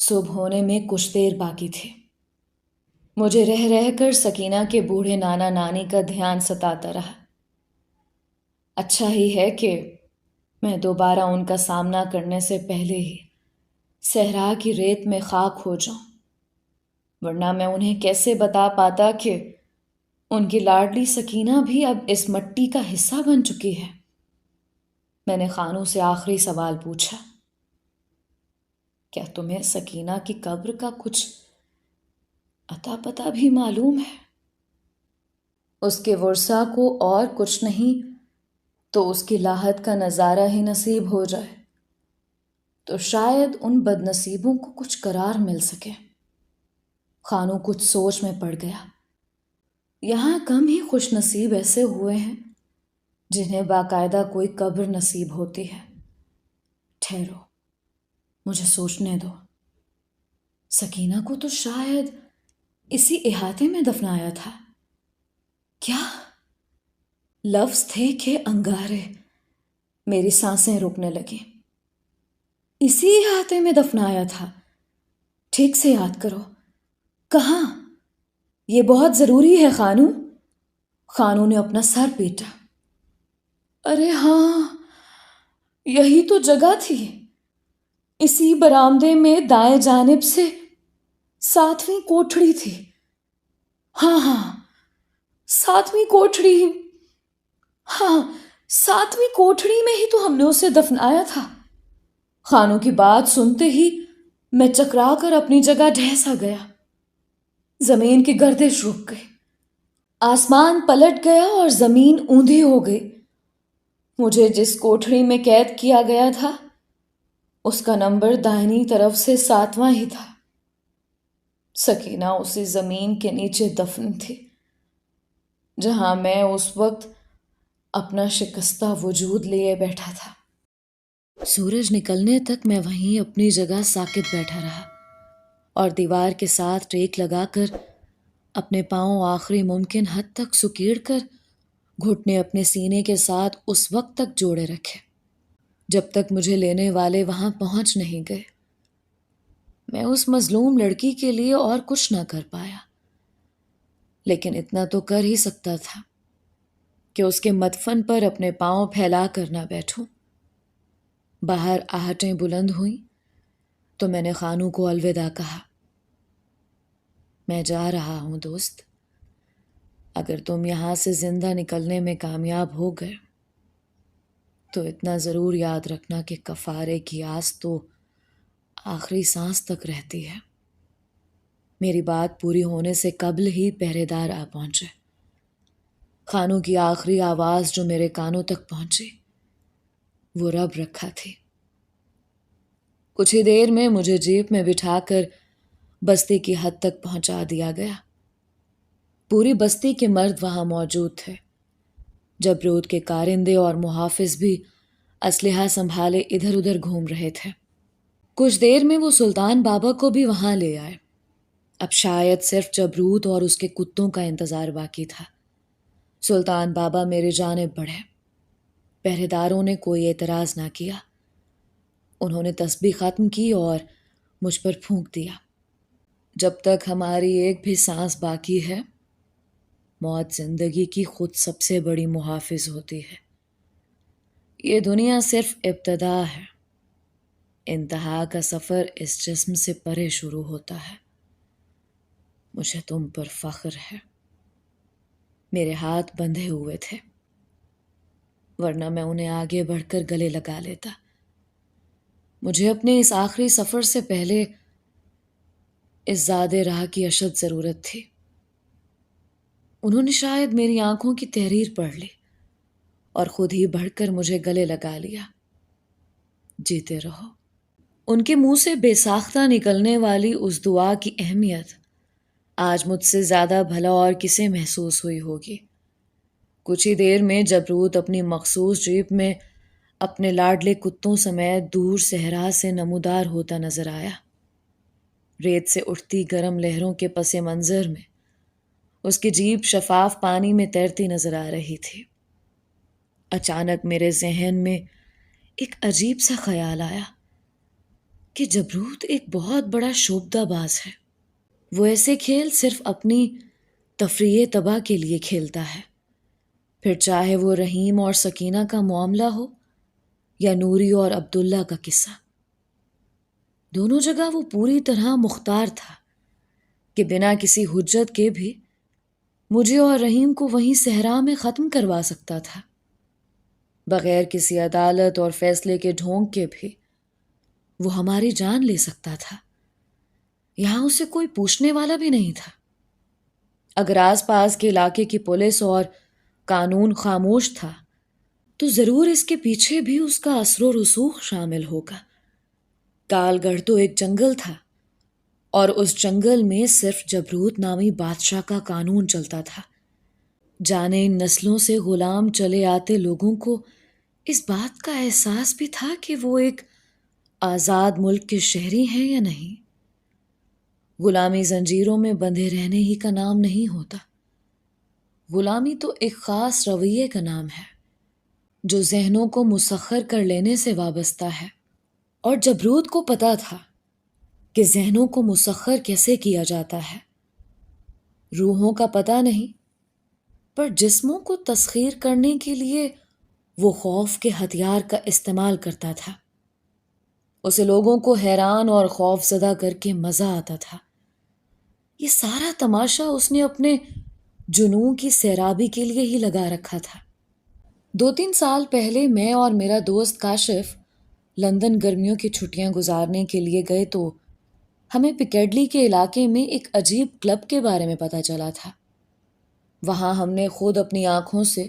صبح ہونے میں کچھ دیر باقی تھی۔ مجھے رہ رہ کر سکینہ کے بوڑھے نانا نانی کا دھیان ستاتا رہا۔ اچھا ہی ہے کہ میں دوبارہ ان کا سامنا کرنے سے پہلے ہی صحرا کی ریت میں خاک ہو جاؤں، ورنہ میں انہیں کیسے بتا پاتا کہ ان کی لاڈلی سکینہ بھی اب اس مٹی کا حصہ بن چکی ہے۔ میں نے خانو سے آخری سوال پوچھا، کیا تمہیں سکینہ کی قبر کا کچھ اتا پتہ بھی معلوم ہے؟ اس کے ورثہ کو اور کچھ نہیں تو اس کی لاحت کا نظارہ ہی نصیب ہو جائے تو شاید ان بد نصیبوں کو کچھ قرار مل سکے۔ خانو کچھ سوچ میں پڑ گیا۔ یہاں کم ہی خوش نصیب ایسے ہوئے ہیں جنہیں باقاعدہ کوئی قبر نصیب ہوتی ہے۔ ٹھہرو، مجھے سوچنے دو۔ سکینہ کو تو شاید اسی احاطے میں دفنایا تھا۔ کیا؟ لفظ تھے کہ انگارے میری سانسیں رکنے لگیں۔ اسی احاطے میں دفنایا تھا؟ ٹھیک سے یاد کرو، کہاں؟ یہ بہت ضروری ہے خانو۔ خانو نے اپنا سر پیٹا۔ ارے ہاں، یہی تو جگہ تھی۔ اسی برآمدے میں دائیں جانب سے 7ویں کوٹھڑی تھی۔ ہاں، 7ویں کوٹھڑی۔ ہاں، 7ویں کوٹھڑی میں ہی تو ہم نے اسے دفنایا تھا۔ خانو کی بات سنتے ہی میں چکرا کر اپنی جگہ ڈھہ گیا۔ زمین کی گردش رک گئی، آسمان پلٹ گیا اور زمین اوندھی ہو گئی۔ مجھے جس کوٹھڑی میں قید کیا گیا تھا اس کا نمبر دائنی طرف سے 7واں ہی تھا۔ سکینہ اسی زمین کے نیچے دفن تھی جہاں میں اس وقت اپنا شکستہ وجود لیے بیٹھا تھا۔ سورج نکلنے تک میں وہیں اپنی جگہ ساکت بیٹھا رہا اور دیوار کے ساتھ ٹیک لگا کر اپنے پاؤں آخری ممکن حد تک سکیڑ کر گھٹنے اپنے سینے کے ساتھ اس وقت تک جوڑے رکھے جب تک مجھے لینے والے وہاں پہنچ نہیں گئے۔ میں اس مظلوم لڑکی کے لیے اور کچھ نہ کر پایا، لیکن اتنا تو کر ہی سکتا تھا کہ اس کے مدفن پر اپنے پاؤں پھیلا کر نہ بیٹھوں۔ باہر آہٹیں بلند ہوئیں تو میں نے خانو کو الوداع کہا۔ میں جا رہا ہوں دوست، اگر تم یہاں سے زندہ نکلنے میں کامیاب ہو گئے تو اتنا ضرور یاد رکھنا کہ کفارے کی آس تو آخری سانس تک رہتی ہے۔ میری بات پوری ہونے سے قبل ہی پہرے دار آ پہنچے۔ خانو کی آخری آواز جو میرے کانوں تک پہنچی وہ رب رکھا تھی۔ کچھ ہی دیر میں مجھے جیپ میں بٹھا کر بستی کی حد تک پہنچا دیا گیا۔ پوری بستی کے مرد وہاں موجود تھے۔ جبروت کے کارندے اور محافظ بھی اسلحہ سنبھالے ادھر ادھر گھوم رہے تھے۔ کچھ دیر میں وہ سلطان بابا کو بھی وہاں لے آئے۔ اب شاید صرف جبروت اور اس کے کتوں کا انتظار باقی تھا۔ سلطان بابا میرے جانب بڑھے۔ پہرے داروں نے کوئی اعتراض نہ کیا۔ انہوں نے تسبیح ختم کی اور مجھ پر پھونک دیا۔ جب تک ہماری ایک بھی سانس باقی ہے، موت زندگی کی خود سب سے بڑی محافظ ہوتی ہے۔ یہ دنیا صرف ابتدا ہے، انتہا کا سفر اس جسم سے پرے شروع ہوتا ہے۔ مجھے تم پر فخر ہے۔ میرے ہاتھ بندھے ہوئے تھے، ورنہ میں انہیں آگے بڑھ کر گلے لگا لیتا۔ مجھے اپنے اس آخری سفر سے پہلے اس زادے راہ کی اشد ضرورت تھی۔ انہوں نے شاید میری آنکھوں کی تحریر پڑھ لی اور خود ہی بڑھ کر مجھے گلے لگا لیا۔ جیتے رہو۔ ان کے منہ سے بے ساختہ نکلنے والی اس دعا کی اہمیت آج مجھ سے زیادہ بھلا اور کسے محسوس ہوئی ہوگی۔ کچھ ہی دیر میں جبروت اپنی مخصوص جیپ میں اپنے لاڈلے کتوں سمیت دور صحرا سے نمودار ہوتا نظر آیا۔ ریت سے اٹھتی گرم لہروں کے پس منظر میں اس کی جیپ شفاف پانی میں تیرتی نظر آ رہی تھی۔ اچانک میرے ذہن میں ایک عجیب سا خیال آیا کہ جبروت ایک بہت بڑا شوبدہ باز ہے. وہ ایسے کھیل صرف اپنی تفریح تباہ کے لیے کھیلتا ہے. پھر چاہے وہ رحیم اور سکینہ کا معاملہ ہو یا نوری اور عبداللہ کا قصہ، دونوں جگہ وہ پوری طرح مختار تھا کہ بنا کسی حجت کے بھی مجھے اور رحیم کو وہیں صحرا میں ختم کروا سکتا تھا، بغیر کسی عدالت اور فیصلے کے ڈھونگ کے بھی وہ ہماری جان لے سکتا تھا. یہاں اسے کوئی پوچھنے والا بھی نہیں تھا. اگر آس پاس کے علاقے کی پولیس اور قانون خاموش تھا تو ضرور اس کے پیچھے بھی اس کا اثر و رسوخ شامل ہوگا. کال گڑھ تو ایک جنگل تھا اور اس جنگل میں صرف جبروت نامی بادشاہ کا قانون چلتا تھا. جانے ان نسلوں سے غلام چلے آتے لوگوں کو اس بات کا احساس بھی تھا کہ وہ ایک آزاد ملک کے شہری ہیں یا نہیں. غلامی زنجیروں میں بندھے رہنے ہی کا نام نہیں ہوتا. غلامی تو ایک خاص رویے کا نام ہے جو ذہنوں کو مسخر کر لینے سے وابستہ ہے. اور جبروت کو پتا تھا کہ ذہنوں کو مسخر کیسے کیا جاتا ہے. روحوں کا پتہ نہیں، پر جسموں کو تسخیر کرنے کے لیے وہ خوف کے ہتھیار کا استعمال کرتا تھا. اسے لوگوں کو حیران اور خوف زدہ کر کے مزہ آتا تھا. یہ سارا تماشا اس نے اپنے جنون کی سیرابی کے لیے ہی لگا رکھا تھا. 2-3 سال پہلے میں اور میرا دوست کاشف لندن گرمیوں کی چھٹیاں گزارنے کے لیے گئے تو ہمیں پکیڈلی کے علاقے میں ایک عجیب کلب کے بارے میں پتہ چلا تھا. وہاں ہم نے خود اپنی آنکھوں سے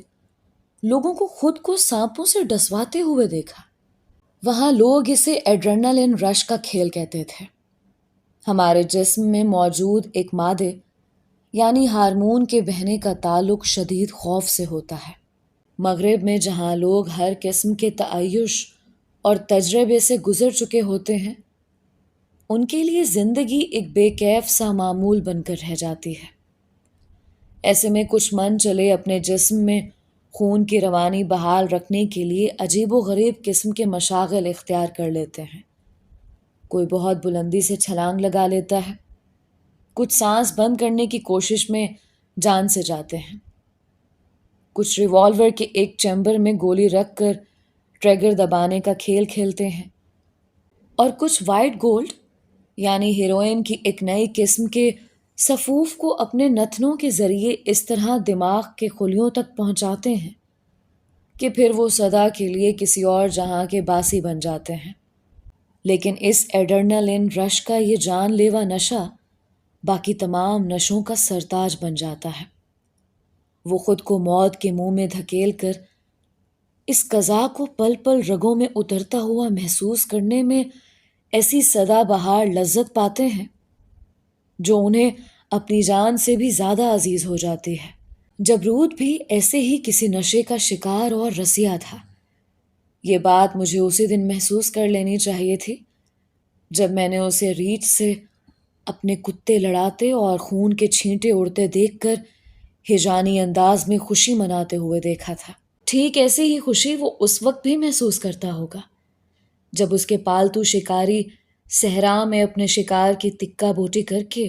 لوگوں کو خود کو سانپوں سے ڈسواتے ہوئے دیکھا. وہاں لوگ اسے ایڈرینالن رش کا کھیل کہتے تھے. ہمارے جسم میں موجود ایک مادے یعنی ہارمون کے بہنے کا تعلق شدید خوف سے ہوتا ہے. مغرب میں جہاں لوگ ہر قسم کے تعیش اور تجربے سے گزر چکے ہوتے ہیں، ان کے لیے زندگی ایک بے کیف سا معمول بن کر رہ جاتی ہے. ایسے میں کچھ من چلے اپنے جسم میں خون کی روانی بحال رکھنے کے لیے عجیب و غریب قسم کے مشاغل اختیار کر لیتے ہیں. کوئی بہت بلندی سے چھلانگ لگا لیتا ہے، کچھ سانس بند کرنے کی کوشش میں جان سے جاتے ہیں، کچھ ریوالور کے ایک چیمبر میں گولی رکھ کر ٹریگر دبانے کا کھیل کھیلتے ہیں، اور کچھ وائٹ گولڈ یعنی ہیروئن کی ایک نئی قسم کے سفوف کو اپنے نتنوں کے ذریعے اس طرح دماغ کے خلیوں تک پہنچاتے ہیں کہ پھر وہ سدا کے لیے کسی اور جہاں کے باسی بن جاتے ہیں. لیکن اس ایڈرنلن رش کا یہ جان لیوا نشہ باقی تمام نشوں کا سرتاج بن جاتا ہے. وہ خود کو موت کے منہ میں دھکیل کر اس قضا کو پل پل رگوں میں اترتا ہوا محسوس کرنے میں ایسی سدا بہار لذت پاتے ہیں جو انہیں اپنی جان سے بھی زیادہ عزیز ہو جاتی ہے. جبروت بھی ایسے ہی کسی نشے کا شکار اور رسیا تھا. یہ بات مجھے اسی دن محسوس کر لینی چاہیے تھی جب میں نے اسے ریچھ سے اپنے کتے لڑاتے اور خون کے چھینٹے اڑتے دیکھ کر ہجانی انداز میں خوشی مناتے ہوئے دیکھا تھا. ٹھیک ایسی ہی خوشی وہ اس وقت بھی محسوس کرتا ہوگا جب اس کے پالتو شکاری صحرا میں اپنے شکار کی تکہ بوٹی کر کے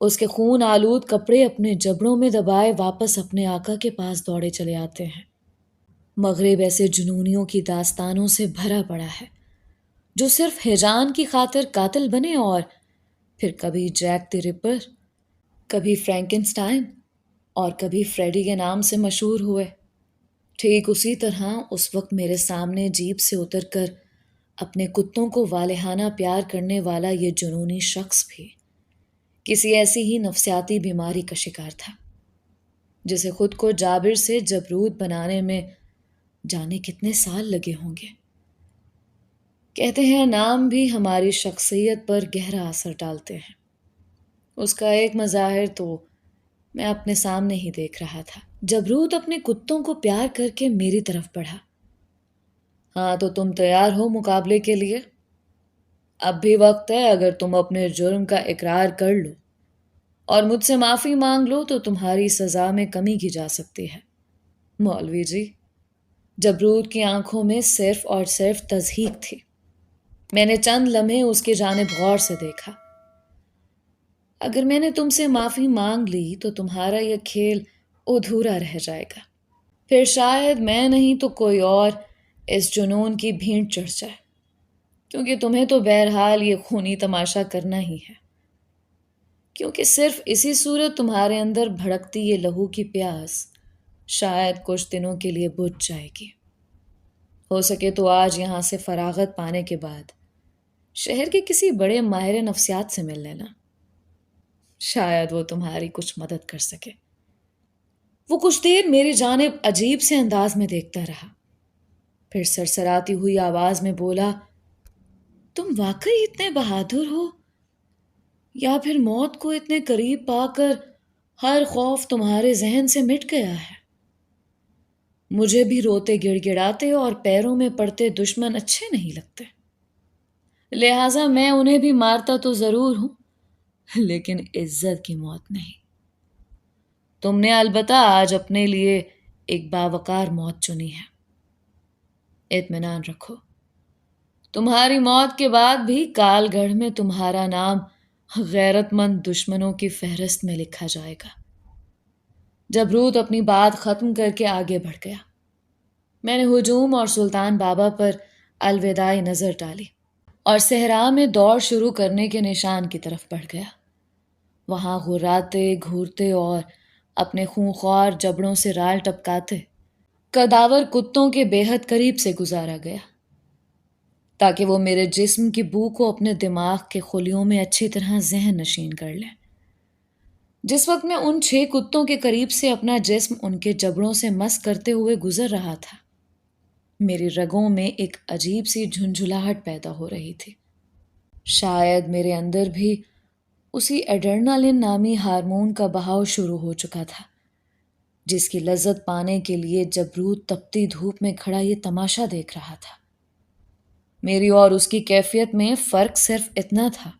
اس کے خون آلود کپڑے اپنے جبڑوں میں دبائے واپس اپنے آقا کے پاس دوڑے چلے آتے ہیں. مغرب ایسے جنونیوں کی داستانوں سے بھرا پڑا ہے جو صرف ہیجان کی خاطر قاتل بنے اور پھر کبھی جیک دی رپر، کبھی فرینکنسٹائن اور کبھی فریڈی کے نام سے مشہور ہوئے. ٹھیک اسی طرح اس وقت میرے سامنے جیپ سے اتر کر اپنے کتوں کو والہانہ پیار کرنے والا یہ جنونی شخص بھی کسی ایسی ہی نفسیاتی بیماری کا شکار تھا جسے خود کو جابر سے جبروت بنانے میں جانے کتنے سال لگے ہوں گے. کہتے ہیں نام بھی ہماری شخصیت پر گہرا اثر ڈالتے ہیں. اس کا ایک مظاہر تو میں اپنے سامنے ہی دیکھ رہا تھا. جبروت اپنے کتوں کو پیار کر کے میری طرف بڑھا. ہاں تو تم تیار ہو مقابلے کے لیے؟ اب بھی وقت ہے. اگر تم اپنے جرم کا اقرار کر لو اور مجھ سے معافی مانگ لو تو تمہاری سزا میں کمی کی جا سکتی ہے. مولوی جی، جبروت کی آنکھوں میں صرف اور صرف تضحیک تھی. میں نے چند لمحے اس کی جانب غور سے دیکھا۔ اگر میں نے تم سے معافی مانگ لی تو تمہارا یہ کھیل ادھورا رہ جائے گا۔ پھر شاید میں نہیں تو کوئی اور اس جنون کی بھینٹ چڑھ جائے، کیونکہ تمہیں تو بہرحال یہ خونی تماشا کرنا ہی ہے، کیونکہ صرف اسی صورت تمہارے اندر بھڑکتی یہ لہو کی پیاس شاید کچھ دنوں کے لیے بجھ جائے گی۔ ہو سکے تو آج یہاں سے فراغت پانے کے بعد شہر کے کسی بڑے ماہر نفسیات سے مل لینا، شاید وہ تمہاری کچھ مدد کر سکے۔ وہ کچھ دیر میری جانب عجیب سے انداز میں دیکھتا رہا، پھر سرسراتی ہوئی آواز میں بولا، تم واقعی اتنے بہادر ہو، یا پھر موت کو اتنے قریب پا کر ہر خوف تمہارے ذہن سے مٹ گیا ہے؟ مجھے بھی روتے گڑ گڑاتے اور پیروں میں پڑتے دشمن اچھے نہیں لگتے، لہٰذا میں انہیں بھی مارتا تو ضرور ہوں، لیکن عزت کی موت نہیں۔ تم نے البتہ آج اپنے لیے ایک باوقار موت چنی ہے۔ اطمینان رکھو، تمہاری موت کے بعد بھی کال گڑھ میں تمہارا نام غیرت مند دشمنوں کی فہرست میں لکھا جائے گا۔ جبروت اپنی بات ختم کر کے آگے بڑھ گیا۔ میں نے ہجوم اور سلطان بابا پر الوداعی نظر ڈالی اور صحرا میں دوڑ شروع کرنے کے نشان کی طرف بڑھ گیا۔ وہاں غراتے گھورتے اور اپنے خونخوار جبڑوں سے رال ٹپکاتے کداور کتوں کے بے حد قریب سے گزارا گیا، تاکہ وہ میرے جسم کی بو کو اپنے دماغ کے خلیوں میں اچھی طرح ذہن نشین کر لیں۔ جس وقت میں ان 6 کتوں کے قریب سے اپنا جسم ان کے جبڑوں سے مس کرتے ہوئے گزر رہا تھا، میری رگوں میں ایک عجیب سی جھنجھلاہٹ پیدا ہو رہی تھی۔ شاید میرے اندر بھی اسی ایڈرنالن نامی ہارمون کا بہاؤ شروع ہو چکا تھا، جس کی لذت پانے کے لیے جبروت تپتی دھوپ میں کھڑا یہ تماشا دیکھ رہا تھا۔ میری اور اس کی کیفیت میں فرق صرف اتنا تھا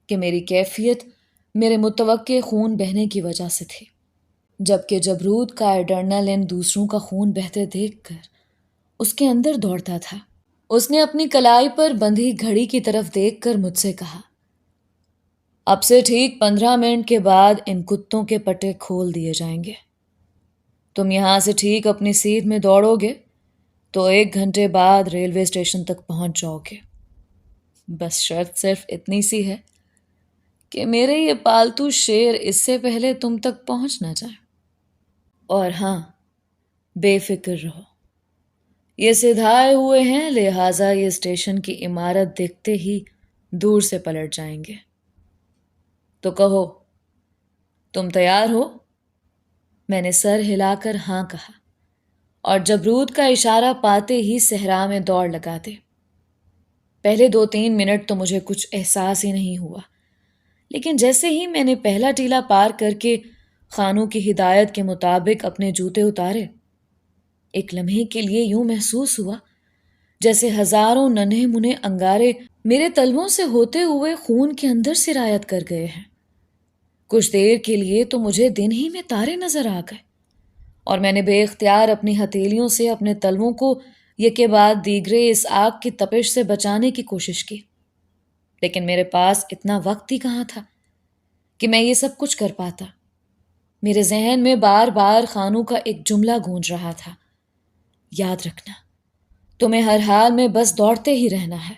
کہ میری کیفیت میرے متوقع خون بہنے کی وجہ سے تھی، جبکہ جبروت کا ایڈرنالن دوسروں کا خون بہتے دیکھ کر اس کے اندر دوڑتا تھا۔ اس نے اپنی کلائی پر بندھی گھڑی کی طرف دیکھ کر مجھ سے کہا، اب سے ٹھیک 15 منٹ کے بعد ان کتوں کے پٹے کھول دیے جائیں گے۔ تم یہاں سے ٹھیک اپنی سیدھ میں دوڑو گے تو 1 گھنٹے بعد ریلوے اسٹیشن تک پہنچ جاؤ گے۔ بس شرط صرف اتنی سی ہے کہ میرے یہ پالتو شیر اس سے پہلے تم تک پہنچ نہ جائیں۔ اور ہاں، بے فکر رہو، یہ سدھائے ہوئے ہیں، لہٰذا یہ اسٹیشن کی عمارت دیکھتے ہی دور سے پلٹ جائیں گے۔ تو کہو، تم تیار ہو؟ میں نے سر ہلا کر ہاں کہا، اور جبروت کا اشارہ پاتے ہی صحرا میں دوڑ لگا دے۔ پہلے 2-3 منٹ تو مجھے کچھ احساس ہی نہیں ہوا، لیکن جیسے ہی میں نے پہلا ٹیلا پار کر کے خانوں کی ہدایت کے مطابق اپنے جوتے اتارے، ایک لمحے کے لیے یوں محسوس ہوا جیسے ہزاروں ننھے منھے انگارے میرے تلووں سے ہوتے ہوئے خون کے اندر سرایت کر گئے ہیں۔ کچھ دیر کے لیے تو مجھے دن ہی میں تارے نظر آ گئے، اور میں نے بے اختیار اپنی ہتھیلیوں سے اپنے تلووں کو یکے بعد دیگرے اس آگ کی تپش سے بچانے کی کوشش کی، لیکن میرے پاس اتنا وقت ہی کہاں تھا کہ میں یہ سب کچھ کر پاتا۔ میرے ذہن میں بار بار خانوں کا ایک جملہ گونج رہا تھا، یاد رکھنا، تمہیں ہر حال میں بس دوڑتے ہی رہنا ہے۔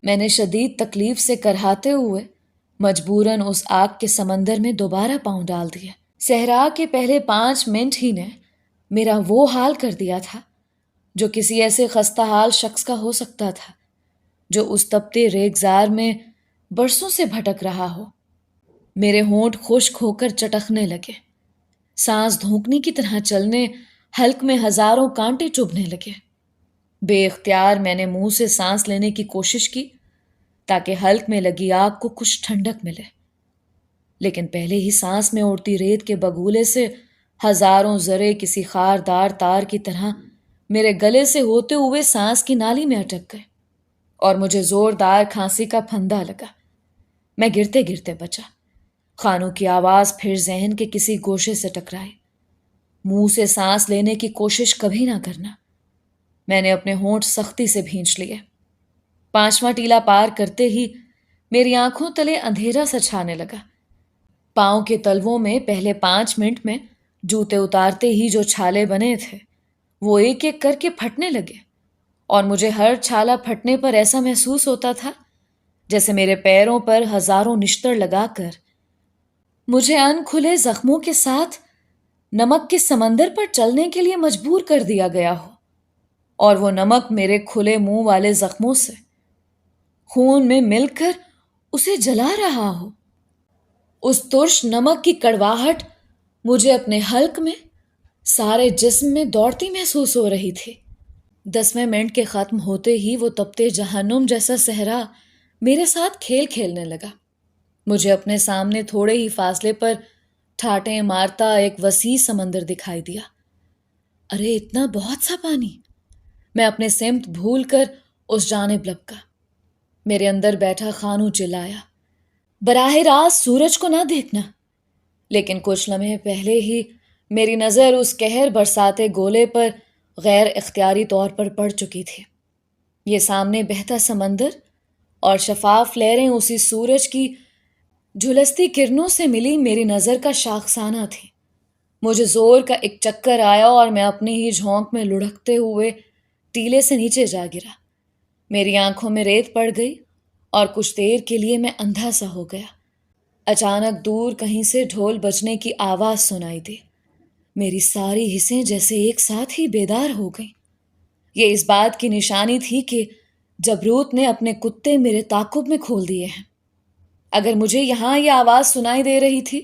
میں نے شدید تکلیف سے کرہاتے ہوئے مجبوراً اس آگ کے سمندر میں دوبارہ پاؤں ڈال دیا۔ صحرا کے پہلے 5 منٹ ہی نے میرا وہ حال کر دیا تھا جو کسی ایسے خستہ حال شخص کا ہو سکتا تھا جو اس تپتے ریگزار میں برسوں سے بھٹک رہا ہو۔ میرے ہونٹ خشک ہو کر چٹکنے لگے، سانس دھونکنے کی طرح چلنے، حلق میں ہزاروں کانٹے چبھنے لگے۔ بے اختیار میں نے منہ سے سانس لینے کی کوشش کی تاکہ حلق میں لگی آگ کو کچھ ٹھنڈک ملے، لیکن پہلے ہی سانس میں اڑتی ریت کے بگولے سے ہزاروں ذرے کسی خاردار تار کی طرح میرے گلے سے ہوتے ہوئے سانس کی نالی میں اٹک گئے، اور مجھے زوردار کھانسی کا پھندا لگا۔ میں گرتے گرتے بچا۔ خانوں کی آواز پھر ذہن کے کسی گوشے سے ٹکرائی۔ منہ سے سانس لینے کی کوشش کبھی نہ کرنا۔ میں نے اپنے ہونٹ سختی سے بھینچ لیے۔ 5واں ٹیلا پار کرتے ہی میری آنکھوں تلے اندھیرا سا چھانے لگا۔ پاؤں کے تلووں میں پہلے 5 منٹ میں جوتے اتارتے ہی جو چھالے بنے تھے وہ ایک ایک کر کے پھٹنے لگے، اور مجھے ہر چھالا پھٹنے پر ایسا محسوس ہوتا تھا جیسے میرے پیروں پر ہزاروں نشتر لگا کر مجھے ان کھلے زخموں کے ساتھ نمک کے سمندر پر چلنے کے لیے مجبور کر دیا گیا ہو، اور وہ نمک میرے کھلے منہ والے زخموں سے خون میں مل کر اسے جلا رہا ہو۔ اس ترش نمک کی کڑواہٹ مجھے اپنے حلق میں، سارے جسم میں دوڑتی محسوس ہو رہی تھی۔ 10ویں منٹ کے ختم ہوتے ہی وہ تپتے جہنم جیسا صحرا میرے ساتھ کھیل کھیلنے لگا۔ مجھے اپنے سامنے تھوڑے ہی فاصلے پر ٹھاٹیں مارتا ایک وسیع سمندر دکھائی دیا۔ ارے اتنا بہت سا پانی! میں اپنے سمت بھول کر اس جانب لپکا۔ میرے اندر بیٹھا خانو چلایا، براہ راست سورج کو نہ دیکھنا، لیکن کچھ لمحے پہلے ہی میری نظر اس قہر برساتے گولے پر غیر اختیاری طور پر پڑ چکی تھی۔ یہ سامنے بہتا سمندر اور شفاف لہریں اسی سورج کی جھلستی کرنوں سے ملی میری نظر کا شاخسانہ تھی۔ مجھے زور کا ایک چکر آیا اور میں اپنی ہی جھونک میں لڑھکتے ہوئے ٹیلے سے نیچے جا گرا۔ میری آنکھوں میں ریت پڑ گئی اور کچھ دیر کے لیے میں اندھا سا ہو گیا۔ اچانک دور کہیں سے ڈھول بجنے کی آواز سنائی دی۔ میری ساری حسیں جیسے ایک ساتھ ہی بیدار ہو گئیں۔ یہ اس بات کی نشانی تھی کہ جبروت نے اپنے کتے میرے تعاقب میں کھول دیے ہیں۔ اگر مجھے یہاں یہ آواز سنائی دے رہی تھی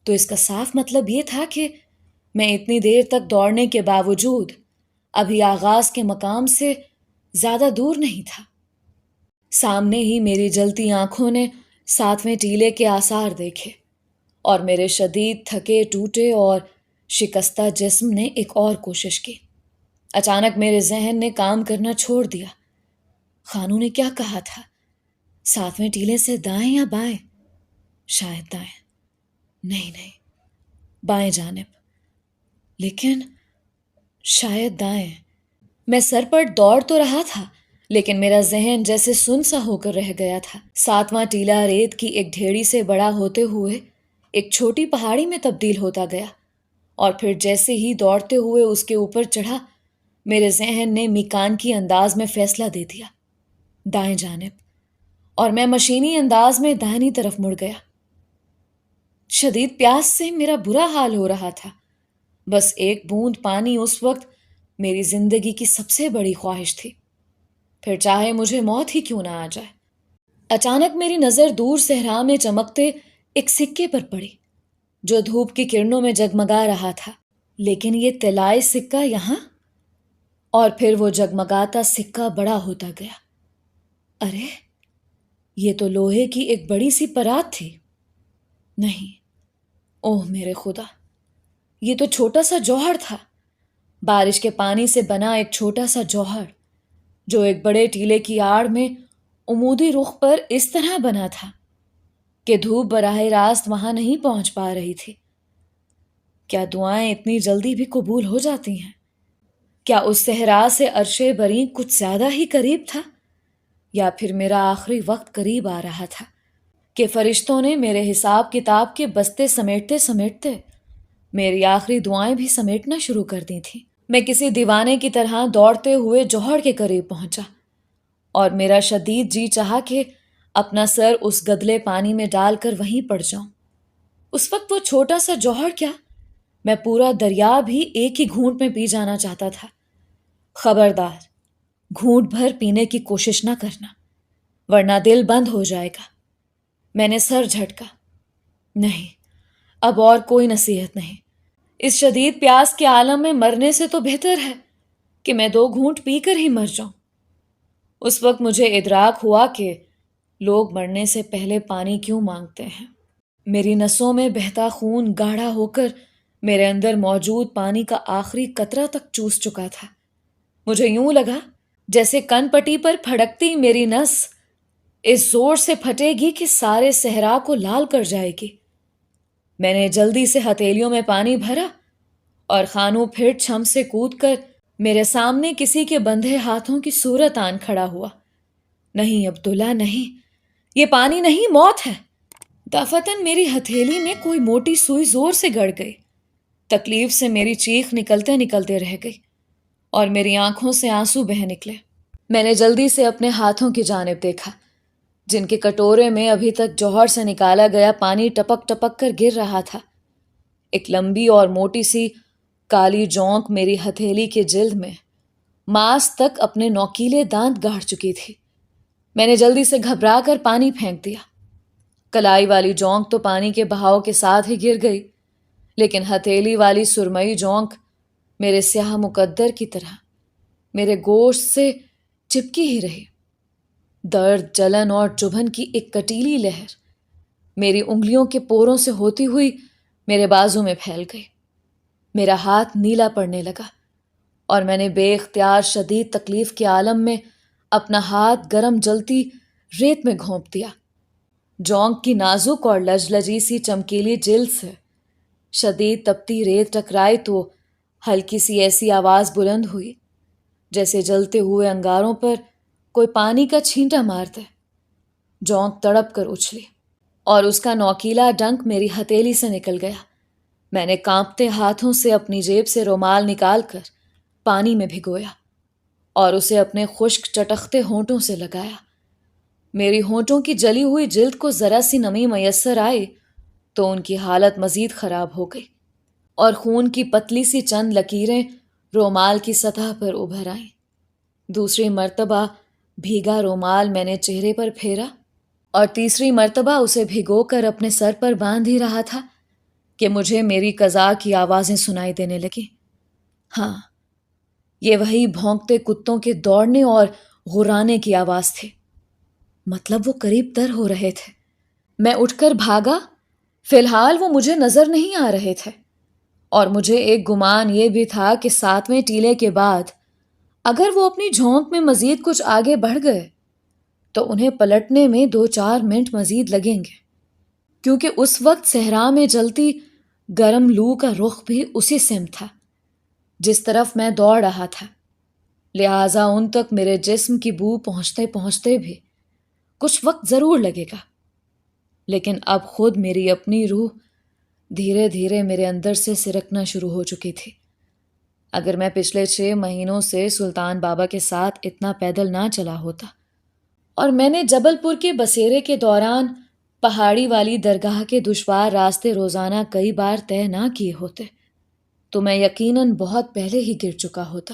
تو اس کا صاف مطلب یہ تھا کہ میں اتنی دیر تک دوڑنے کے باوجود ابھی آغاز کے مقام سے زیادہ دور نہیں تھا۔ سامنے ہی میری جلتی آنکھوں نے 7ویں ٹیلے کے آثار دیکھے، اور میرے شدید تھکے ٹوٹے اور شکستہ جسم نے ایک اور کوشش کی۔ اچانک میرے ذہن نے کام کرنا چھوڑ دیا۔ خانو نے کیا کہا تھا؟ 7ویں ٹیلے سے دائیں یا بائیں؟ شاید دائیں، نہیں، بائیں جانب، لیکن شاید دائیں۔ میں سرپٹ دوڑ تو رہا تھا، لیکن میرا ذہن جیسے سن سا ہو کر رہ گیا تھا۔ 7واں ٹیلا ریت کی ایک ڈھیڑی سے بڑا ہوتے ہوئے ایک چھوٹی پہاڑی میں تبدیل ہوتا گیا، اور پھر جیسے ہی دوڑتے ہوئے اس کے اوپر چڑھا، میرے ذہن نے میکانکی انداز میں فیصلہ دے دیا، دائیں جانب، اور میں مشینی انداز میں دائنی طرف مڑ گیا۔ شدید پیاس سے میرا برا حال ہو رہا تھا۔ بس ایک بوند پانی اس وقت میری زندگی کی سب سے بڑی خواہش تھی، پھر چاہے مجھے موت ہی کیوں نہ آ جائے۔ اچانک میری نظر دور صحرا میں چمکتے ایک سکے پر پڑی جو دھوپ کی کرنوں میں جگمگا رہا تھا۔ لیکن یہ طلائی سکہ یہاں؟ اور پھر وہ جگمگاتا سکہ بڑا ہوتا گیا۔ ارے یہ تو لوہے کی ایک بڑی سی پرات تھی۔ نہیں، اوہ میرے خدا، یہ تو چھوٹا سا جوہر تھا، بارش کے پانی سے بنا ایک چھوٹا سا جوہر جو ایک بڑے ٹیلے کی آڑ میں عمودی رخ پر اس طرح بنا تھا کہ دھوپ براہ راست وہاں نہیں پہنچ پا رہی تھی۔ کیا دعائیں اتنی جلدی بھی قبول ہو جاتی ہیں؟ کیا اس صحرا سے عرش بریں کچھ زیادہ ہی قریب تھا، یا پھر میرا آخری وقت قریب آ رہا تھا کہ فرشتوں نے میرے حساب کتاب کے بستے سمیٹتے سمیٹتے میری آخری دعائیں بھی سمیٹنا شروع کر دی تھیں۔ میں کسی دیوانے کی طرح دوڑتے ہوئے جوہر کے قریب پہنچا، اور میرا شدید جی چاہا کہ اپنا سر اس گدلے پانی میں ڈال کر وہیں پڑ جاؤں۔ اس وقت وہ چھوٹا سا جوہر کیا، میں پورا دریا بھی ایک ہی گھونٹ میں پی جانا چاہتا تھا۔ خبردار، گھونٹ بھر پینے کی کوشش نہ کرنا، ورنہ دل بند ہو جائے گا۔ میں نے سر جھٹکا۔ نہیں، اب اور کوئی نصیحت نہیں۔ اس شدید پیاس کے عالم میں مرنے سے تو بہتر ہے کہ میں 2 گھونٹ پی کر ہی مر جاؤں۔ اس وقت مجھے ادراک ہوا کہ لوگ مرنے سے پہلے پانی کیوں مانگتے ہیں۔ میری نسوں میں بہتا خون گاڑھا ہو کر میرے اندر موجود پانی کا آخری قطرہ تک چوس چکا تھا۔ مجھے یوں لگا جیسے کن پٹی پر پھڑکتی میری نس اس زور سے پھٹے گی کہ سارے صحرا کو لال کر جائے گی۔ میں نے جلدی سے ہتھیلیوں میں پانی بھرا، اور خانو پھر چھم سے کود کر میرے سامنے کسی کے بندھے ہاتھوں کی صورت آن کھڑا ہوا۔ نہیں عبداللہ نہیں، یہ پانی نہیں، موت ہے۔ دفتن میری ہتھیلی میں کوئی موٹی سوئی زور سے گڑ گئی۔ تکلیف سے میری چیخ نکلتے نکلتے رہ گئی اور میری آنکھوں سے آنسو بہہ نکلے۔ میں نے جلدی سے اپنے ہاتھوں کی جانب دیکھا، جن کے کٹورے میں ابھی تک جوہر سے نکالا گیا پانی ٹپک ٹپک کر گر رہا تھا۔ ایک لمبی اور موٹی سی کالی جونک میری ہتھیلی کے جلد میں ماس تک اپنے نوکیلے دانت گاڑ چکی تھی۔ میں نے جلدی سے گھبرا کر پانی پھینک دیا۔ کلائی والی جونک تو پانی کے بہاؤ کے ساتھ ہی گر گئی، لیکن ہتھیلی والی سرمئی جونک میرے سیاہ مقدر کی طرح میرے گوشت سے چپکی ہی رہی۔ درد، جلن اور چبھن کی ایک کٹیلی لہر میری انگلیوں کے پوروں سے ہوتی ہوئی میرے بازو میں پھیل گئی۔ میرا ہاتھ نیلا پڑنے لگا اور میں نے بے اختیار شدید تکلیف کے عالم میں اپنا ہاتھ گرم جلتی ریت میں گھونپ دیا۔ جونک کی نازک اور لجلجی سی چمکیلی جلد سے شدید تپتی ریت ٹکرائی تو ہلکی سی ایسی آواز بلند ہوئی جیسے جلتے ہوئے انگاروں پر کوئی پانی کا چھینٹا مار دے۔ جونک تڑپ کر اچھلی اور اس کا نوکیلا ڈنک میری ہتھیلی سے نکل گیا۔ میں نے کانپتے ہاتھوں سے اپنی جیب سے رومال نکال کر پانی میں بھگویا اور اسے اپنے خشک چٹختے ہونٹوں سے لگایا۔ میری ہونٹوں کی جلی ہوئی جلد کو ذرا سی نمی میسر آئی تو ان کی حالت مزید خراب ہو گئی اور خون کی پتلی سی چند لکیریں رومال کی سطح پر ابھر آئیں۔ دوسری مرتبہ بھیگا رومال میں نے چہرے پر پھیرا اور تیسری مرتبہ اسے بھگو کر اپنے سر پر باندھ ہی رہا تھا کہ مجھے میری قضا کی آوازیں سنائی دینے لگیں۔ ہاں، یہ وہی بھونکتے کتوں کے دوڑنے اور غرانے کی آواز تھی۔ مطلب وہ قریب تر ہو رہے تھے۔ میں اٹھ کر بھاگا۔ فی الحال وہ مجھے نظر نہیں آ رہے تھے اور مجھے ایک گمان یہ بھی تھا کہ 7ویں ٹیلے کے بعد اگر وہ اپنی جھونک میں مزید کچھ آگے بڑھ گئے تو انہیں پلٹنے میں 2-4 منٹ مزید لگیں گے، کیونکہ اس وقت صحرا میں جلتی گرم لو کا رخ بھی اسی سمت تھا جس طرف میں دوڑ رہا تھا، لہٰذا ان تک میرے جسم کی بو پہنچتے پہنچتے بھی کچھ وقت ضرور لگے گا۔ لیکن اب خود میری اپنی روح دھیرے دھیرے میرے اندر سے سرکنا شروع ہو چکی تھی۔ اگر میں پچھلے 6 مہینوں سے سلطان بابا کے ساتھ اتنا پیدل نہ چلا ہوتا اور میں نے جبل پور کے بسیرے کے دوران پہاڑی والی درگاہ کے دشوار راستے روزانہ کئی بار طے نہ کیے ہوتے تو میں یقیناً بہت پہلے ہی گر چکا ہوتا،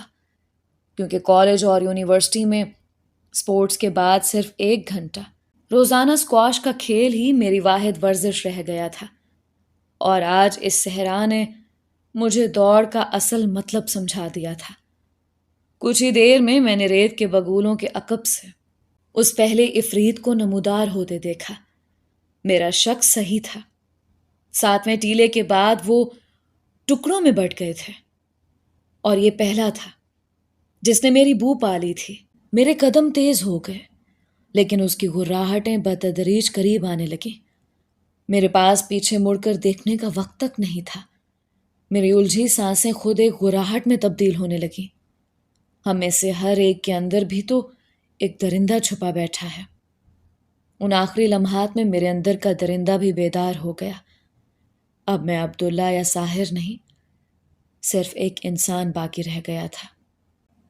کیونکہ کالج اور یونیورسٹی میں اسپورٹس کے بعد صرف 1 گھنٹہ روزانہ اسکواش کا کھیل ہی میری واحد ورزش رہ گیا تھا، اور آج اس صحرا نے مجھے دوڑ کا اصل مطلب سمجھا دیا تھا۔ کچھ ہی دیر میں نے ریت کے بگولوں کے عقب سے اس پہلے عفریت کو نمودار ہوتے دیکھا۔ میرا شک صحیح تھا۔ 7ویں ٹیلے کے بعد وہ ٹکڑوں میں بٹ گئے تھے اور یہ پہلا تھا جس نے میری بو پالی تھی۔ میرے قدم تیز ہو گئے، لیکن اس کی غراہٹیں بتدریج قریب آنے لگیں۔ میرے پاس پیچھے مڑ کر دیکھنے کا وقت تک نہیں تھا۔ میری الجھی سانسیں خود ایک غراہٹ میں تبدیل ہونے لگیں۔ ہم میں سے ہر ایک کے اندر بھی تو ایک درندہ چھپا بیٹھا ہے۔ ان آخری لمحات میں میرے اندر کا درندہ بھی بیدار ہو گیا۔ اب میں عبداللہ یا ساحر نہیں، صرف ایک انسان باقی رہ گیا تھا،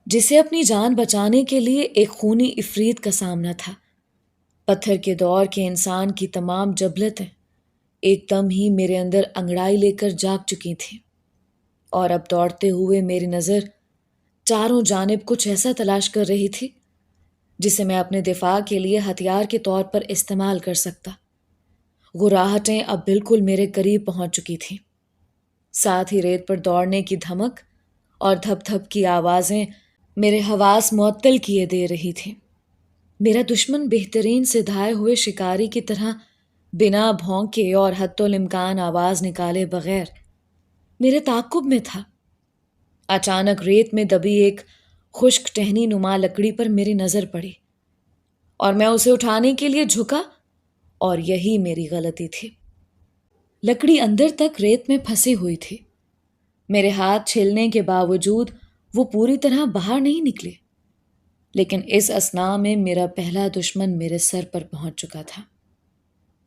جسے اپنی جان بچانے کے لیے ایک خونی عفریت کا سامنا تھا۔ پتھر کے دور کے انسان کی تمام جبلتیں ایک دم ہی میرے اندر انگڑائی لے کر جاگ چکی تھیں، اور اب دوڑتے ہوئے میری نظر چاروں جانب کچھ ایسا تلاش کر رہی تھی جسے میں اپنے دفاع کے لیے ہتھیار کے طور پر استعمال کر سکتا۔ غراہٹیں اب بالکل میرے قریب پہنچ چکی تھیں، ساتھ ہی ریت پر دوڑنے کی دھمک اور دھپ دھپ کی آوازیں میرے حواس معطل کیے دے رہی تھیں۔ میرا دشمن بہترین سدھائے ہوئے شکاری کی طرح بنا بھونکے اور حتی الامکان آواز نکالے بغیر میرے تعاقب میں تھا۔ اچانک ریت میں دبی ایک خشک ٹہنی نما لکڑی پر میری نظر پڑی اور میں اسے اٹھانے کے لیے جھکا، اور یہی میری غلطی تھی۔ لکڑی اندر تک ریت میں پھنسی ہوئی تھی۔ میرے ہاتھ چھلنے کے باوجود وہ پوری طرح باہر نہیں نکلی۔ لیکن اس اثناء میں میرا پہلا دشمن میرے سر پر پہنچ چکا تھا۔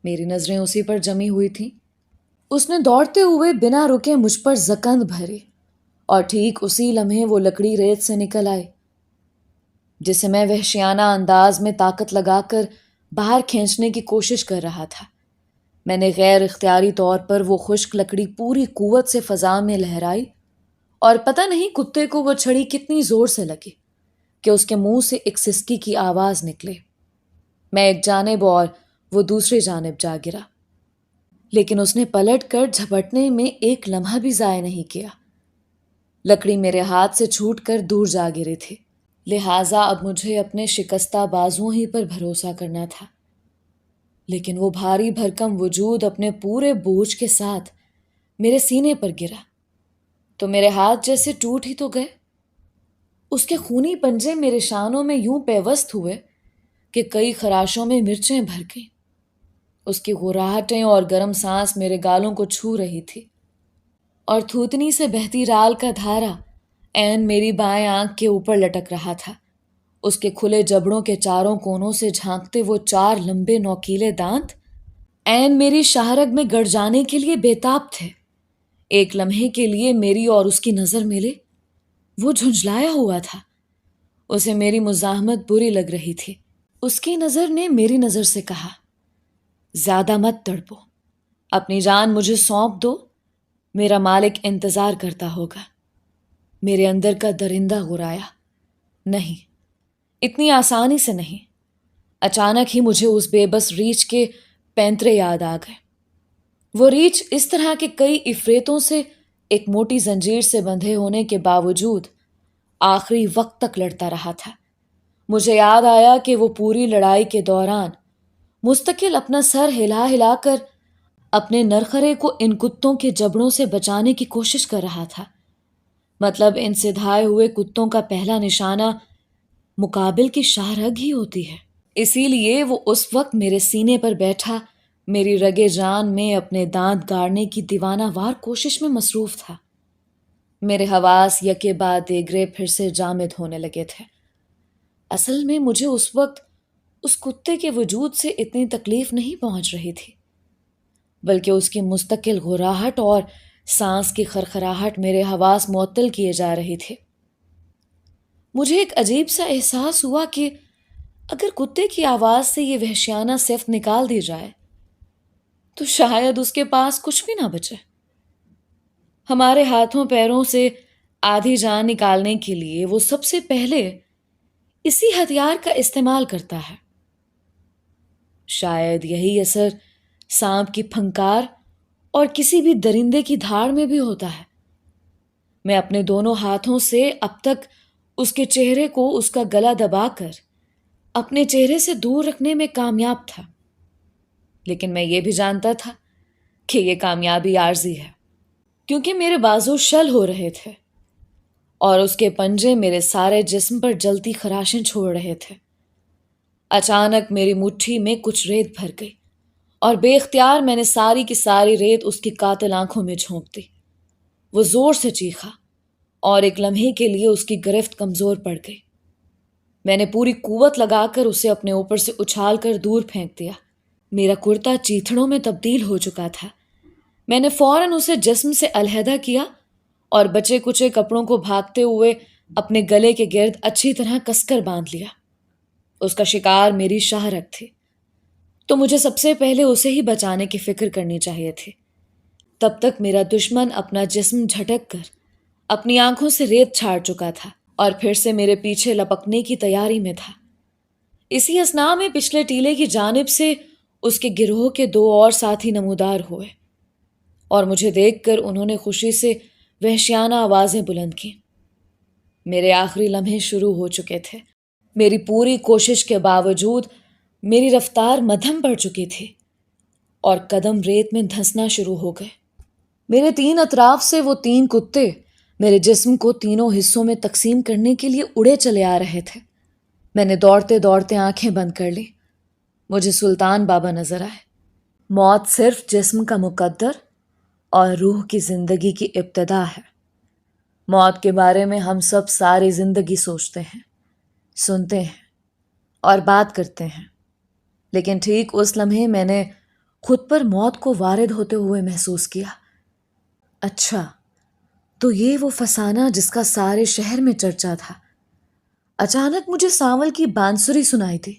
میری نظریں اسی پر جمی ہوئی تھیں۔ اس نے دوڑتے ہوئے بنا رکے مجھ پر زکند بھری اور ٹھیک اسی لمحے وہ لکڑی ریت سے نکل آئی جسے میں وحشیانہ انداز میں طاقت لگا کر باہر کھینچنے کی کوشش کر رہا تھا۔ میں نے غیر اختیاری طور پر وہ خشک لکڑی پوری قوت سے فضا میں لہرائی اور پتہ نہیں کتے کو وہ چھڑی کتنی زور سے لگی کہ اس کے منہ سے ایک سسکی کی آواز نکلے۔ میں ایک جانب اور وہ دوسری جانب جا گرا، لیکن اس نے پلٹ کر جھپٹنے میں ایک لمحہ بھی ضائع نہیں کیا۔ لکڑی میرے ہاتھ سے چھوٹ کر دور جا گری تھی، لہٰذا اب مجھے اپنے شکستہ بازوؤں ہی پر بھروسہ کرنا تھا۔ لیکن وہ بھاری بھرکم وجود اپنے پورے بوجھ کے ساتھ میرے سینے پر گرا تو میرے ہاتھ جیسے ٹوٹ ہی تو گئے۔ اس کے خونی پنجے میرے شانوں میں یوں پیوست ہوئے کہ کئی خراشوں میں مرچیں بھر گئیں۔ اس کی غراہٹیں اور گرم سانس میرے گالوں کو چھو رہی تھی، اور تھوتنی سے بہتی رال کا دھارا عین میری بائیں آنکھ کے اوپر لٹک رہا تھا۔ اس کے کھلے جبڑوں کے چاروں کونوں سے جھانکتے وہ 4 لمبے نوکیلے دانت عین میری شاہرگ میں گڑ جانے کے لیے بےتاب تھے۔ ایک لمحے کے لیے میری اور اس کی نظر ملے۔ وہ جھنجھلایا ہوا تھا، اسے میری مزاحمت بری لگ رہی تھی۔ اس کی نظر نے میری نظر سے کہا، زیادہ مت تڑپو، اپنی جان مجھے سونپ دو، میرا مالک انتظار کرتا ہوگا۔ میرے اندر کا درندہ غرایا، نہیں، اتنی آسانی سے نہیں۔ اچانک ہی مجھے اس بے بس ریچھ کے پینترے یاد آ گئے۔ وہ ریچھ اس طرح کے کئی عفریتوں سے ایک موٹی زنجیر سے بندھے ہونے کے باوجود آخری وقت تک لڑتا رہا تھا۔ مجھے یاد آیا کہ وہ پوری لڑائی کے دوران مستقل اپنا سر ہلا ہلا کر اپنے نرخرے کو ان کتوں کے جبڑوں سے بچانے کی کوشش کر رہا تھا۔ مطلب ان سدھائے ہوئے کتوں کا پہلا نشانہ مقابل کی شاہرگ ہی ہوتی ہے۔ اسی لیے وہ اس وقت میرے سینے پر بیٹھا میری رگے جان میں اپنے دانت گاڑنے کی دیوانہ وار کوشش میں مصروف تھا۔ میرے حواس یکے بعد دیگرے پھر سے جامد ہونے لگے تھے۔ اصل میں مجھے اس وقت اس کتے کے وجود سے اتنی تکلیف نہیں پہنچ رہی تھی، بلکہ اس کی مستقل غراہٹ اور سانس کی خرخراہٹ میرے حواس معطل کیے جا رہی تھے۔ مجھے ایک عجیب سا احساس ہوا کہ اگر کتے کی آواز سے یہ وحشیانہ صفت نکال دی جائے تو شاید اس کے پاس کچھ بھی نہ بچے۔ ہمارے ہاتھوں پیروں سے آدھی جان نکالنے کے لیے وہ سب سے پہلے اسی ہتھیار کا استعمال کرتا ہے۔ شاید یہی اثر سانپ کی پھنکار اور کسی بھی درندے کی دھاڑ میں بھی ہوتا ہے۔ میں اپنے دونوں ہاتھوں سے اب تک اس کے چہرے کو اس کا گلا دبا کر اپنے چہرے سے دور رکھنے میں کامیاب تھا، لیکن میں یہ بھی جانتا تھا کہ یہ کامیابی عارضی ہے، کیونکہ میرے بازو شل ہو رہے تھے اور اس کے پنجے میرے سارے جسم پر جلتی خراشیں چھوڑ رہے تھے۔ اچانک میری مٹھی میں کچھ ریت بھر گئی اور بے اختیار میں نے ساری کی ساری ریت اس کی قاتل آنکھوں میں جھونک دی۔ وہ زور سے چیخا اور ایک لمحے کے لیے اس کی گرفت کمزور پڑ گئی۔ میں نے پوری قوت لگا کر اسے اپنے اوپر سے اچھال کر دور پھینک دیا۔ میرا کرتا چیتھڑوں میں تبدیل ہو چکا تھا۔ میں نے فوراً اسے جسم سے علیحدہ کیا اور بچے کچے کپڑوں کو بھاگتے ہوئے اپنے گلے کے گرد اچھی طرح کس کر باندھ لیا۔ اس کا شکار میری شاہرگ تھی، تو مجھے سب سے پہلے اسے ہی بچانے کی فکر کرنی چاہیے تھی۔ تب تک میرا دشمن اپنا جسم جھٹک کر اپنی آنکھوں سے ریت چھاڑ چکا تھا اور پھر سے میرے پیچھے لپکنے کی تیاری میں تھا۔ اسی اثناء میں پچھلے ٹیلے کی جانب سے اس کے گروہ کے 2 اور ساتھی نمودار ہوئے اور مجھے دیکھ کر انہوں نے خوشی سے وحشیانہ آوازیں بلند کیں۔ میرے آخری لمحے شروع ہو چکے تھے۔ میری پوری کوشش کے باوجود میری رفتار مدھم پڑ چکی تھی اور قدم ریت میں دھنسنا شروع ہو گئے۔ میرے 3 اطراف سے وہ 3 کتے میرے جسم کو تینوں حصوں میں تقسیم کرنے کے لیے اڑے چلے آ رہے تھے۔ میں نے دوڑتے دوڑتے آنکھیں بند کر لی۔ مجھے سلطان بابا نظر آئے۔ موت صرف جسم کا مقدر اور روح کی زندگی کی ابتدا ہے۔ موت کے بارے میں ہم سب ساری زندگی سوچتے ہیں، سنتے ہیں اور بات کرتے ہیں، لیکن ٹھیک اس لمحے میں نے خود پر موت کو وارد ہوتے ہوئے محسوس کیا۔ اچھا، تو یہ وہ فسانہ جس کا سارے شہر میں چرچا تھا۔ اچانک مجھے سانول کی بانسری سنائی دی۔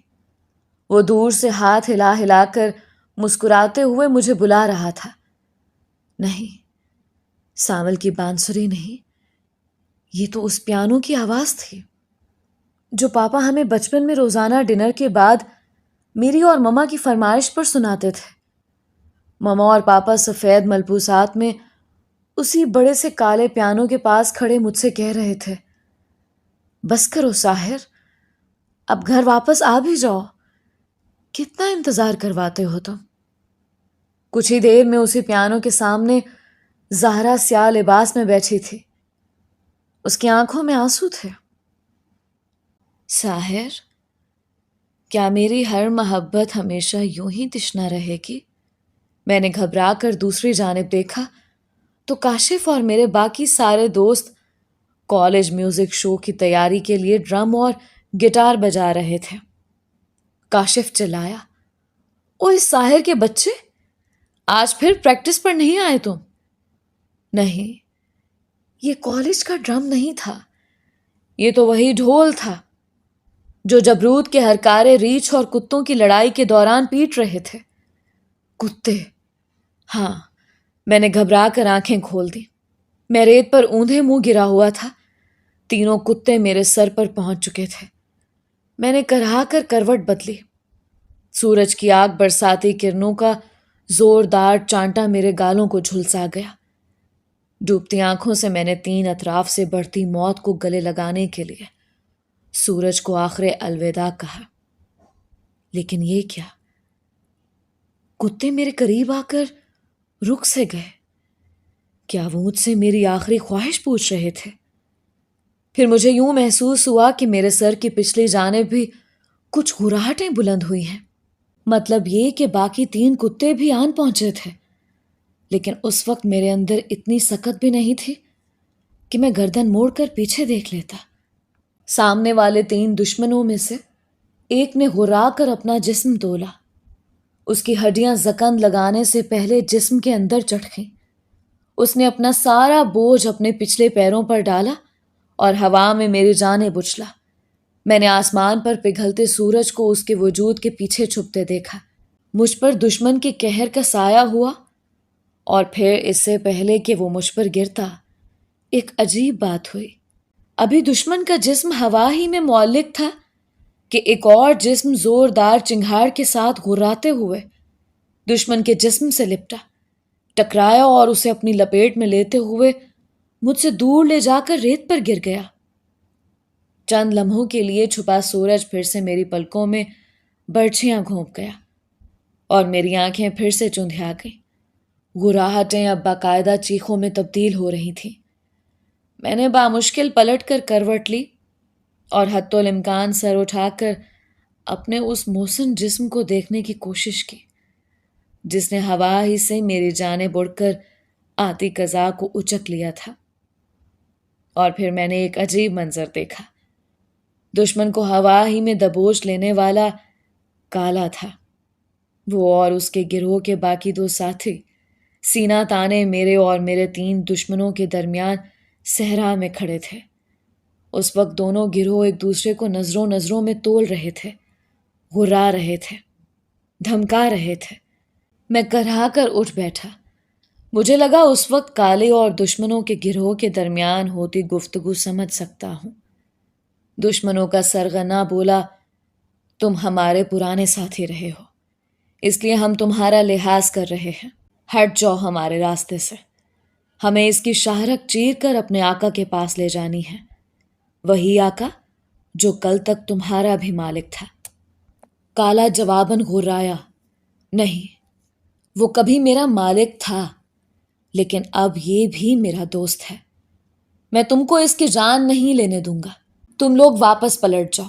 وہ دور سے ہاتھ ہلا ہلا کر مسکراتے ہوئے مجھے بلا رہا تھا۔ نہیں، سانول کی بانسری نہیں، یہ تو اس پیانو کی آواز تھی جو پاپا ہمیں بچپن میں روزانہ ڈنر کے بعد میری اور مما کی فرمائش پر سناتے تھے۔ مما اور پاپا سفید ملبوسات میں اسی بڑے سے کالے پیانو کے پاس کھڑے مجھ سے کہہ رہے تھے، بس کرو ساحر، اب گھر واپس آ بھی جاؤ، کتنا انتظار کرواتے ہو تم۔ کچھ ہی دیر میں اسی پیانو کے سامنے زہرا سیاہ لباس میں بیٹھی تھی۔ اس کی آنکھوں میں آنسو تھے۔ ساحر، کیا میری ہر محبت ہمیشہ یوں ہی تشنا رہے گی؟ میں نے گھبرا کر دوسری جانب دیکھا تو کاشف اور میرے باقی سارے دوست کالج میوزک شو کی تیاری کے لیے ڈرم اور گٹار بجا رہے تھے۔ کاشف چلایا، اوہ ساحر کے بچے، آج پھر پریکٹس پر نہیں آئے تم؟ نہیں، یہ کالج کا ڈرم نہیں تھا، یہ تو وہی ڈھول تھا جو جبروت کے ہرکارے ریچھ اور کتوں کی لڑائی کے دوران پیٹ رہے تھے۔ کتے؟ ہاں، میں نے گھبرا کر آنکھیں کھول دی۔ میں ریت پر اوندھے منہ گرا ہوا تھا۔ تینوں کتے میرے سر پر پہنچ چکے تھے۔ میں نے کرہا کر کروٹ بدلی۔ سورج کی آگ برساتی کرنوں کا زوردار چانٹا میرے گالوں کو جھلسا گیا۔ ڈوبتی آنکھوں سے میں نے تین اطراف سے بڑھتی موت کو گلے لگانے کے لیے سورج کو آخر الوداع کہا۔ لیکن یہ کیا؟ کتے میرے قریب آ کر رک سے گئے۔ کیا وہ مجھ سے میری آخری خواہش پوچھ رہے تھے؟ پھر مجھے یوں محسوس ہوا کہ میرے سر کی پچھلی جانب بھی کچھ گھراہٹیں بلند ہوئی ہیں۔ مطلب یہ کہ باقی تین کتے بھی آن پہنچے تھے، لیکن اس وقت میرے اندر اتنی سکت بھی نہیں تھی کہ میں گردن موڑ کر پیچھے دیکھ لیتا۔ سامنے والے تین دشمنوں میں سے ایک نے غرا کر اپنا جسم تولا۔ اس کی ہڈیاں زکند لگانے سے پہلے جسم کے اندر چڑھ گئیں۔ اس نے اپنا سارا بوجھ اپنے پچھلے پیروں پر ڈالا اور ہوا میں میری جانب اچھلا۔ میں نے آسمان پر پگھلتے سورج کو اس کے وجود کے پیچھے چھپتے دیکھا۔ مجھ پر دشمن کے قہر کا سایہ ہوا، اور پھر اس سے پہلے کہ وہ مجھ پر گرتا ایک عجیب بات ہوئی۔ ابھی دشمن کا جسم ہوا ہی میں معلق تھا کہ ایک اور جسم زوردار چنگھاڑ کے ساتھ غراتے ہوئے دشمن کے جسم سے لپٹا، ٹکرایا اور اسے اپنی لپیٹ میں لیتے ہوئے مجھ سے دور لے جا کر ریت پر گر گیا۔ چند لمحوں کے لیے چھپا سورج پھر سے میری پلکوں میں برچھیاں گھونپ گیا اور میری آنکھیں پھر سے چندھیا گئیں۔ گھراہٹیں اب باقاعدہ چیخوں میں تبدیل ہو رہی تھیں۔ میں نے بامشکل پلٹ کر کروٹ لی اور حتی الامکان سر اٹھا کر اپنے اس محسن جسم کو دیکھنے کی کوشش کی جس نے ہوا ہی سے میری جانب اڑ کر آتی قضا کو اچک لیا تھا۔ اور پھر میں نے ایک عجیب منظر دیکھا۔ دشمن کو ہوا ہی میں دبوچ لینے والا کالا تھا۔ وہ اور اس کے گروہ کے باقی دو ساتھی سینہ تانے میرے اور میرے تین دشمنوں کے درمیان صحرا میں کھڑے تھے۔ اس وقت دونوں گروہ ایک دوسرے کو نظروں میں تول رہے تھے، غرا رہے تھے، دھمکا رہے تھے۔ میں کرہا کر اٹھ بیٹھا۔ مجھے لگا اس وقت کالے اور دشمنوں کے گروہ کے درمیان ہوتی گفتگو سمجھ سکتا ہوں۔ دشمنوں کا سرغنہ بولا، تم ہمارے پرانے ساتھی رہے ہو، اس لیے ہم تمہارا لحاظ کر رہے ہیں، ہٹ جاؤ ہمارے راستے سے، ہمیں اس کی شاہرگ چیر کر اپنے آقا کے پاس لے جانی ہے، وہی آقا جو کل تک تمہارا بھی مالک تھا۔ کالا جواباً غرایا، نہیں، وہ کبھی میرا مالک تھا، لیکن اب یہ بھی میرا دوست ہے، میں تم کو اس کی جان نہیں لینے دوں گا، تم لوگ واپس پلٹ جاؤ۔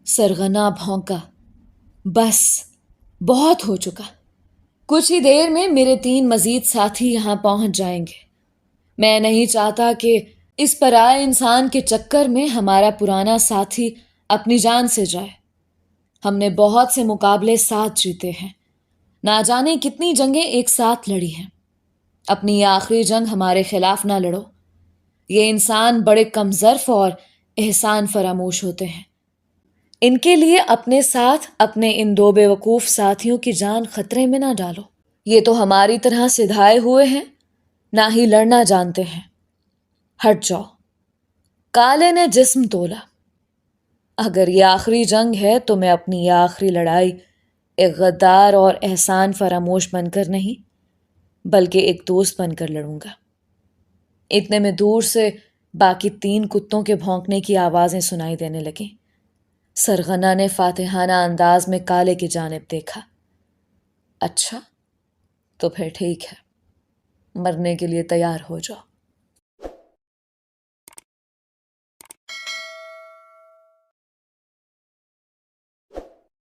سرغنہ بھونکا، بس بہت ہو چکا، کچھ ہی دیر میں میرے تین مزید ساتھی یہاں پہنچ جائیں گے، میں نہیں چاہتا کہ اس پرائے انسان کے چکر میں ہمارا پرانا ساتھی اپنی جان سے جائے. ہم نے بہت سے مقابلے ساتھ جیتے ہیں، نہ جانے کتنی جنگیں ایک ساتھ لڑی ہیں. اپنی یہ آخری جنگ ہمارے خلاف نہ لڑو. یہ انسان بڑے کم ظرف اور احسان فراموش ہوتے ہیں. ان کے لیے اپنے ساتھ اپنے ان دو بے وقوف ساتھیوں کی جان خطرے میں نہ ڈالو. یہ تو ہماری طرح سدھائے ہوئے ہیں، نہ ہی لڑنا جانتے ہیں. ہٹ جاؤ. کالے نے جسم تولا. اگر یہ آخری جنگ ہے تو میں اپنی یہ آخری لڑائی ایک غدار اور احسان فراموش بن کر نہیں بلکہ ایک دوست بن کر لڑوں گا. اتنے میں دور سے باقی 3 کتوں کے بھونکنے کی آوازیں سنائی دینے لگیں. سرغنہ نے فاتحانہ انداز میں کالے کی جانب دیکھا. اچھا تو پھر ٹھیک ہے، مرنے کے لیے تیار ہو جاؤ.